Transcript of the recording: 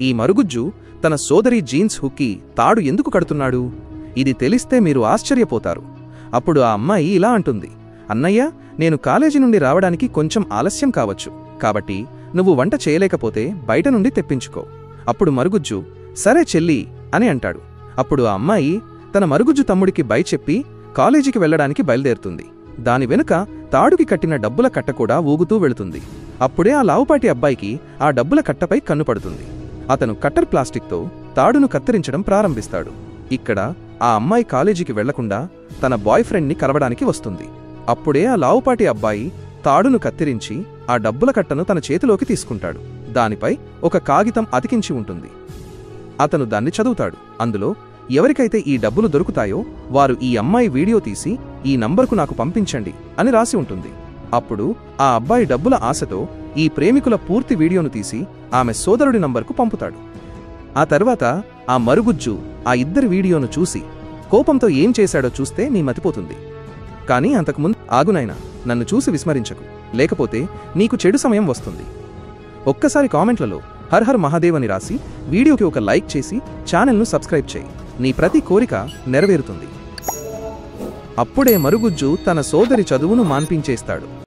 ఈ మరుగుజ్జు తన సోదరి జీన్స్ హుక్కి తాడు ఎందుకు కడుతున్నాడు? ఇది తెలిస్తే మీరు ఆశ్చర్యపోతారు. అప్పుడు ఆ అమ్మాయి ఇలా అంటుంది, అన్నయ్య, నేను కాలేజీ నుండి రావడానికి కొంచెం ఆలస్యం కావచ్చు, కాబట్టి నువ్వు వంట చేయలేకపోతే బయట నుండి తెప్పించుకో. అప్పుడు మరుగుజ్జు, సరే చెల్లి అని అంటాడు. అప్పుడు ఆ అమ్మాయి తన మరుగుజ్జు తమ్ముడికి బై చెప్పి కాలేజీకి వెళ్లడానికి బయలుదేరుతుంది. దాని వెనుక తాడుకి కట్టిన డబ్బుల కట్ట కూడా ఊగుతూ వెళుతుంది. అప్పుడే ఆ లావుపాటి అబ్బాయికి ఆ డబ్బుల కట్టపై కన్నుపడుతుంది. అతను కట్టర్ ప్లాస్టిక్తో తాడును కత్తిరించడం ప్రారంభిస్తాడు. ఇక్కడ ఆ అమ్మాయి కాలేజీకి వెళ్లకుండా తన బాయ్ ఫ్రెండ్ని కలవడానికి వస్తుంది. అప్పుడే ఆ లావుపాటి అబ్బాయి తాడును కత్తిరించి ఆ డబ్బుల కట్టను తన చేతిలోకి తీసుకుంటాడు. దానిపై ఒక కాగితం అతికించి ఉంటుంది. అతను దాన్ని చదువుతాడు. అందులో ఎవరికైతే ఈ డబ్బులు దొరుకుతాయో వారు ఈ అమ్మాయి వీడియో తీసి ఈ నంబర్కు నాకు పంపించండి అని రాసి ఉంటుంది. అప్పుడు ఆ అబ్బాయి డబ్బుల ఆశతో ఈ ప్రేమికుల పూర్తి వీడియోను తీసి ఆమె సోదరుడి నంబర్కు పంపుతాడు. ఆ తర్వాత ఆ మరుగుజ్జు ఆ ఇద్దరి వీడియోను చూసి కోపంతో ఏం చేశాడో చూస్తే నీ మతిపోతుంది. కానీ అంతకుముందు ఆగునైనా, నన్ను చూసి విస్మరించకు, లేకపోతే నీకు చెడు సమయం వస్తుంది. ఒక్కసారి కామెంట్లలో హర్ హర్ మహాదేవ్ అని రాసి వీడియోకి ఒక లైక్ చేసి ఛానల్ను సబ్స్క్రైబ్ చేయి. నీ ప్రతి కోరిక నెరవేరుతుంది. అప్పుడే మరుగుజ్జు తన సోదరి చదువును మాన్పించేస్తాడు.